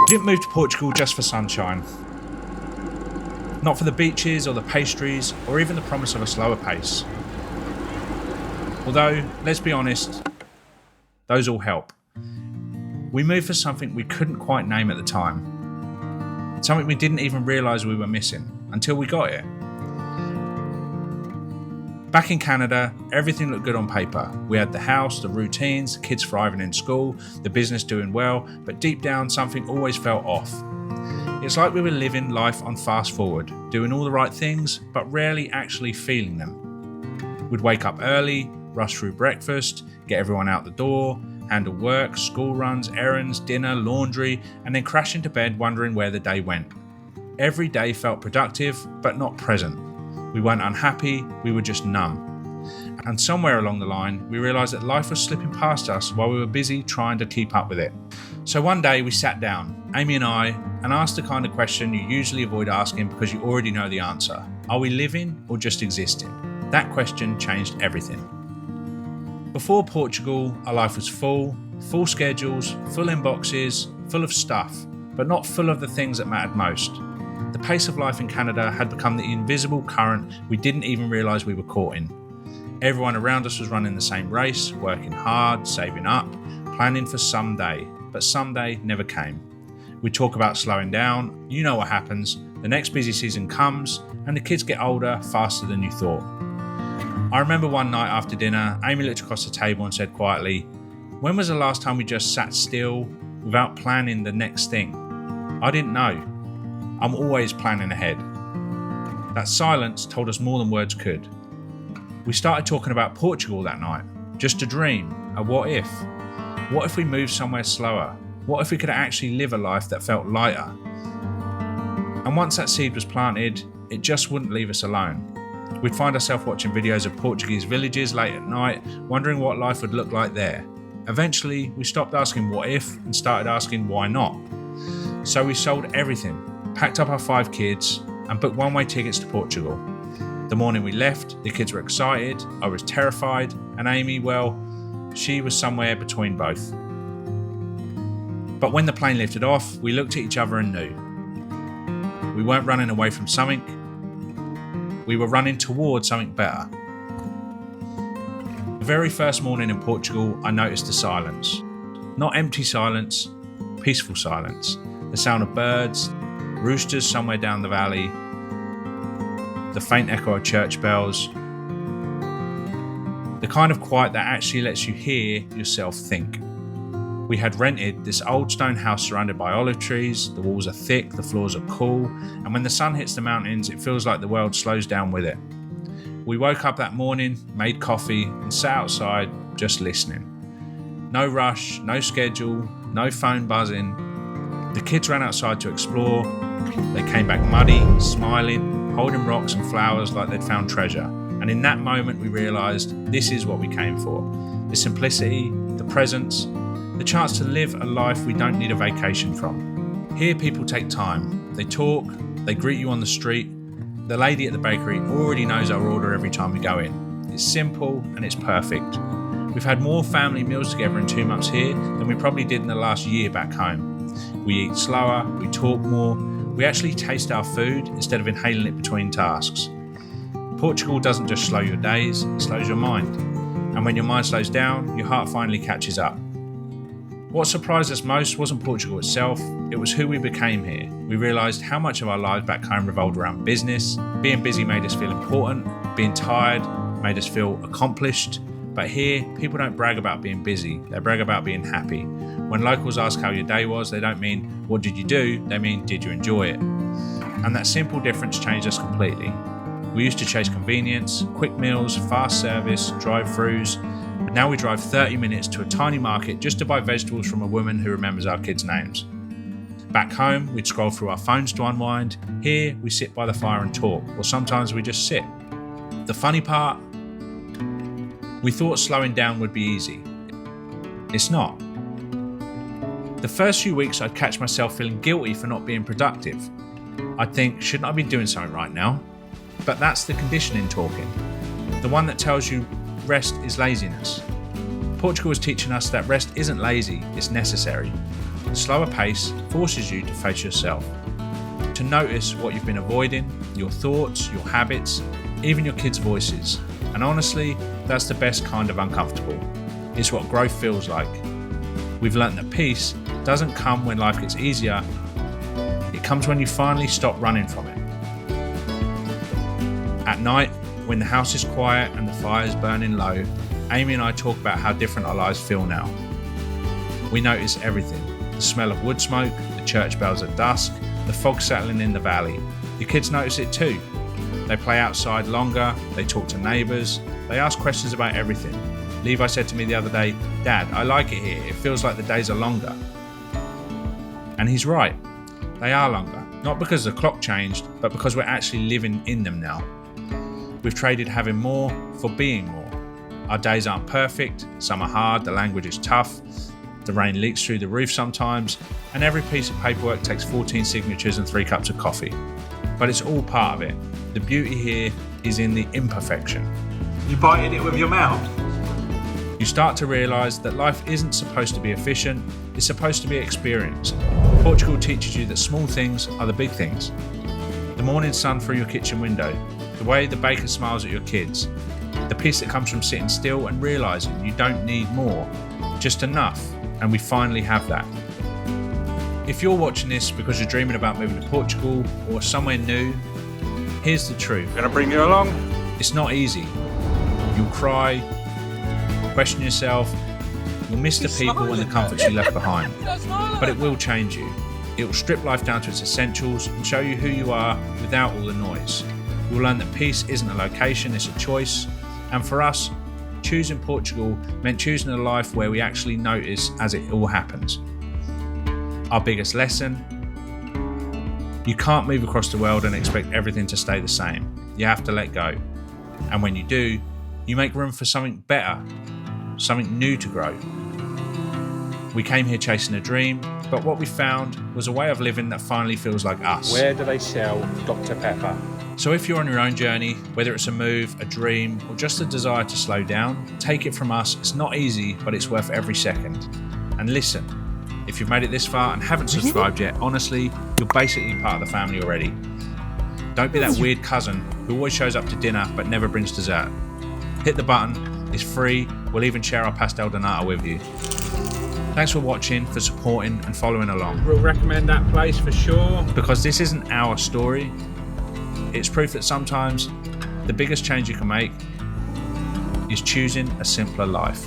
We didn't move to Portugal just for sunshine. Not for the beaches or the pastries or even the promise of a slower pace. Although, let's be honest, those all help. We moved for something we couldn't quite name at the time. Something we didn't even realise we were missing until we got here. Back in Canada, everything looked good on paper. We had the house, the routines, the kids thriving in school, the business doing well, but deep down something always felt off. It's like we were living life on fast forward, doing all the right things, but rarely actually feeling them. We'd wake up early, rush through breakfast, get everyone out the door, handle work, school runs, errands, dinner, laundry, and then crash into bed wondering where the day went. Every day felt productive, but not present. We weren't unhappy, we were just numb. And somewhere along the line, we realised that life was slipping past us while we were busy trying to keep up with it. So one day we sat down, Amy and I, and asked the kind of question you usually avoid asking because you already know the answer. Are we living or just existing? That question changed everything. Before Portugal, our life was full schedules, full inboxes, full of stuff, but not full of the things that mattered most. The pace of life in Canada had become the invisible current we didn't even realise we were caught in. Everyone around us was running the same race, working hard, saving up, planning for someday, but someday never came. We talk about slowing down, you know what happens, the next busy season comes, and the kids get older faster than you thought. I remember one night after dinner, Amy looked across the table and said quietly, "When was the last time we just sat still without planning the next thing?" I didn't know. I'm always planning ahead. That silence told us more than words could. We started talking about Portugal that night. Just a dream, a what if. What if we moved somewhere slower? What if we could actually live a life that felt lighter? And once that seed was planted, it just wouldn't leave us alone. We'd find ourselves watching videos of Portuguese villages late at night, wondering what life would look like there. Eventually, we stopped asking what if and started asking why not. So we sold everything, packed up our 5 kids, and booked one-way tickets to Portugal. The morning we left, the kids were excited, I was terrified, and Amy, well, she was somewhere between both. But when the plane lifted off, we looked at each other and knew. We weren't running away from something, we were running towards something better. The very first morning in Portugal, I noticed the silence. Not empty silence, peaceful silence. The sound of birds, roosters somewhere down the valley, the faint echo of church bells, the kind of quiet that actually lets you hear yourself think. We had rented this old stone house surrounded by olive trees. The walls are thick, the floors are cool, and when the sun hits the mountains, it feels like the world slows down with it. We woke up that morning, made coffee, and sat outside just listening. No rush, no schedule, no phone buzzing. The kids ran outside to explore. They came back muddy, smiling, holding rocks and flowers like they'd found treasure. And in that moment, we realised this is what we came for. The simplicity, the presence, the chance to live a life we don't need a vacation from. Here people take time. They talk, they greet you on the street. The lady at the bakery already knows our order every time we go in. It's simple and it's perfect. We've had more family meals together in 2 months here than we probably did in the last year back home. We eat slower, we talk more, we actually taste our food instead of inhaling it between tasks. Portugal doesn't just slow your days, it slows your mind. And when your mind slows down, your heart finally catches up. What surprised us most wasn't Portugal itself, it was who we became here. We realised how much of our lives back home revolved around business. Being busy made us feel important, being tired made us feel accomplished. But here, people don't brag about being busy, they brag about being happy. When locals ask how your day was, they don't mean, what did you do? They mean, did you enjoy it? And that simple difference changed us completely. We used to chase convenience, quick meals, fast service, drive-throughs. Now we drive 30 minutes to a tiny market just to buy vegetables from a woman who remembers our kids' names. Back home, we'd scroll through our phones to unwind. Here, we sit by the fire and talk, or sometimes we just sit. The funny part, we thought slowing down would be easy. It's not. The first few weeks, I'd catch myself feeling guilty for not being productive. I'd think, shouldn't I be doing something right now? But that's the conditioning talking. The one that tells you rest is laziness. Portugal is teaching us that rest isn't lazy, it's necessary. The slower pace forces you to face yourself, to notice what you've been avoiding, your thoughts, your habits, even your kids' voices. And honestly, that's the best kind of uncomfortable. It's what growth feels like. We've learnt that peace doesn't come when life gets easier. It comes when you finally stop running from it. At night, when the house is quiet and the fire is burning low, Amy and I talk about how different our lives feel now. We notice everything. The smell of wood smoke, the church bells at dusk, the fog settling in the valley. Your kids notice it too. They play outside longer, they talk to neighbours, they ask questions about everything. Levi said to me the other day, "Dad, I like it here. It feels like the days are longer." And he's right. They are longer. Not because the clock changed, but because we're actually living in them now. We've traded having more for being more. Our days aren't perfect, some are hard, the language is tough, the rain leaks through the roof sometimes, and every piece of paperwork takes 14 signatures and 3 cups of coffee. But it's all part of it. The beauty here is in the imperfection. You biting it with your mouth? You start to realise that life isn't supposed to be efficient, it's supposed to be experienced. Portugal teaches you that small things are the big things. The morning sun through your kitchen window, the way the baker smiles at your kids, the peace that comes from sitting still and realising you don't need more, just enough, and we finally have that. If you're watching this because you're dreaming about moving to Portugal or somewhere new, here's the truth. Gonna bring you along? It's not easy. You'll cry, question yourself, you'll miss the people and the comforts you left behind. But it will change you. It will strip life down to its essentials and show you who you are without all the noise. You'll learn that peace isn't a location, it's a choice. And for us, choosing Portugal meant choosing a life where we actually notice as it all happens. Our biggest lesson: you can't move across the world and expect everything to stay the same. You have to let go. And when you do, you make room for something better, something new to grow. We came here chasing a dream, but what we found was a way of living that finally feels like us. Where do they sell Dr. Pepper? So if you're on your own journey, whether it's a move, a dream, or just a desire to slow down, take it from us. It's not easy, but it's worth every second. And listen, if you've made it this far and haven't subscribed yet, honestly, you're basically part of the family already. Don't be that weird cousin who always shows up to dinner but never brings dessert. Hit the button, it's free, we'll even share our pastel de nata with you. Thanks for watching, for supporting and following along. We'll recommend that place for sure. Because this isn't our story, it's proof that sometimes the biggest change you can make is choosing a simpler life.